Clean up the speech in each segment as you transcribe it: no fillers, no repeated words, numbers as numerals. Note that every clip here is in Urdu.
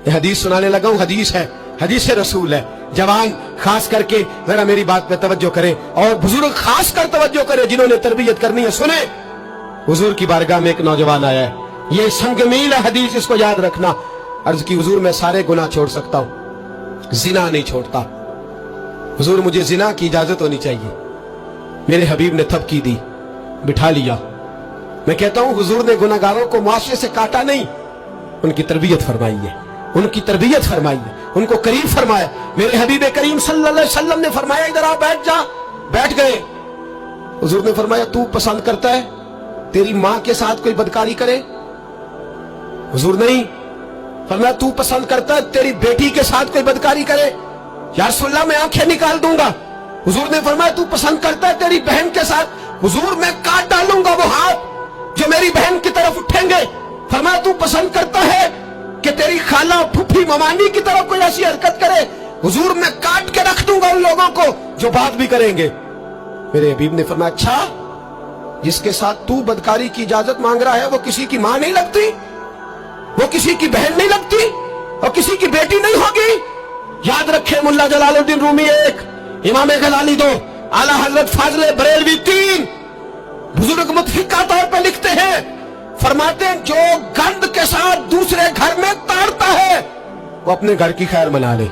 یہ حدیث سنانے لگا ہوں، حدیث ہے، حدیث رسول ہے۔ جوان خاص کر کے ذرا میری بات پہ توجہ کریں، اور بزرگ خاص کر توجہ کریں جنہوں نے تربیت کرنی ہے۔ سنیں، حضور کی بارگاہ میں ایک نوجوان آیا ہے، یہ سنگ میل ہے حدیث، اس کو یاد رکھنا۔ عرض کی حضور میں سارے گناہ چھوڑ سکتا ہوں، زنا نہیں چھوڑتا۔ حضور مجھے زنا کی اجازت ہونی چاہیے۔ میرے حبیب نے تھپکی دی، بٹھا لیا۔ میں کہتا ہوں حضور نے گناہگاروں کو معاشرے سے کاٹا نہیں، ان کی تربیت فرمائی ہے، ان کی تربیت فرمائی ہے، ان کو قریب فرمایا۔ میرے حبیب کریم صلی اللہ علیہ وسلم نے فرمایا ادھر آ، بیٹھ جا۔ بیٹھ گئے۔ حضور نے فرمایا تو پسند کرتا ہے تیری ماں کے ساتھ کوئی بدکاری کرے؟ حضور نہیں۔ فرمایا تو پسند کرتا ہے تیری بیٹی کے ساتھ کوئی بدکاری کرے؟ یا رسول اللہ میں آنکھیں نکال دوں گا۔ حضور نے فرمایا تو پسند کرتا ہے تیری بہن کے ساتھ؟ حضور میں کاٹ ڈالوں گا وہ ہاتھ جو میری بہن کی طرف اٹھیں گے۔ فرمایا تو پسند کرتا ہے کہ تیری خالہ پھوپھی ممانی کی طرف کوئی ایسی حرکت کرے؟ حضور میں کاٹ کے رکھ دوں گا ان لوگوں کو جو بات بھی کریں گے۔ میرے حبیب نے فرمایا اچھا، جس کے ساتھ تو بدکاری کی اجازت مانگ رہا ہے وہ کسی کی ماں نہیں لگتی، وہ کسی کی بہن نہیں لگتی، اور کسی کی بیٹی نہیں ہوگی؟ یاد رکھے ملا جلال الدین رومی ایک، امام غزالی دو، اعلیٰ حضرت فاضل بریلوی تین۔ بزرگ متفقہ طور پہ لکھتے ہیں، فرماتے ہیں جو گند کے ساتھ دوسرے گھر میں تاڑتا ہے وہ اپنے گھر کی خیر منا لے،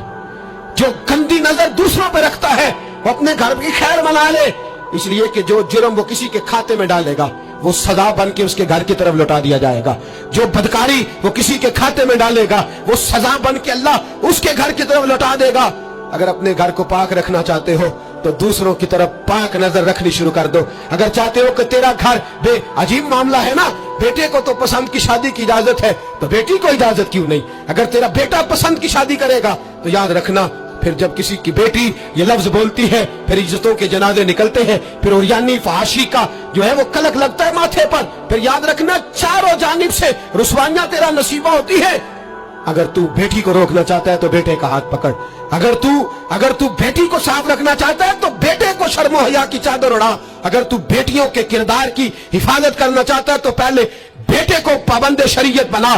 جو گندی نظر دوسروں پہ رکھتا ہے وہ اپنے گھر کی خیر منا لے، اس لیے کہ جو جرم وہ کسی کے کھاتے میں ڈالے گا وہ سزا بن کے اس کے گھر کی طرف لوٹا دیا جائے گا، جو بدکاری وہ کسی کے کھاتے میں ڈالے گا وہ سزا بن کے اللہ اس کے گھر کی طرف لوٹا دے گا۔ اگر اپنے گھر کو پاک رکھنا چاہتے ہو تو دوسروں کی طرف پاک نظر رکھنی شروع کر دو۔ اگر چاہتے ہو کہ تیرا گھر بے عجیب معاملہ ہے نا، بیٹے کو تو پسند کی شادی کی اجازت ہے تو بیٹی کو اجازت کیوں نہیں؟ اگر تیرا بیٹا پسند کی شادی کرے گا تو یاد رکھنا پھر جب کسی کی بیٹی یہ لفظ بولتی ہے پھر عزتوں کے جنازے نکلتے ہیں، پھر عریانی فحاشی کا جو ہے وہ کلک لگتا ہے ماتھے پر، پھر یاد رکھنا چاروں جانب سے رسوائیاں تیرا نصیبہ ہوتی ہے۔ اگر تو بیٹی کو روکنا چاہتا ہے تو بیٹے کا ہاتھ پکڑ، اگر تو بیٹی کو صاف رکھنا چاہتا ہے تو بیٹے کو شرم و حیا کی چادر اڑا، اگر تو بیٹیوں کے کردار کی حفاظت کرنا چاہتا ہے تو پہلے بیٹے کو پابند شریعت بنا۔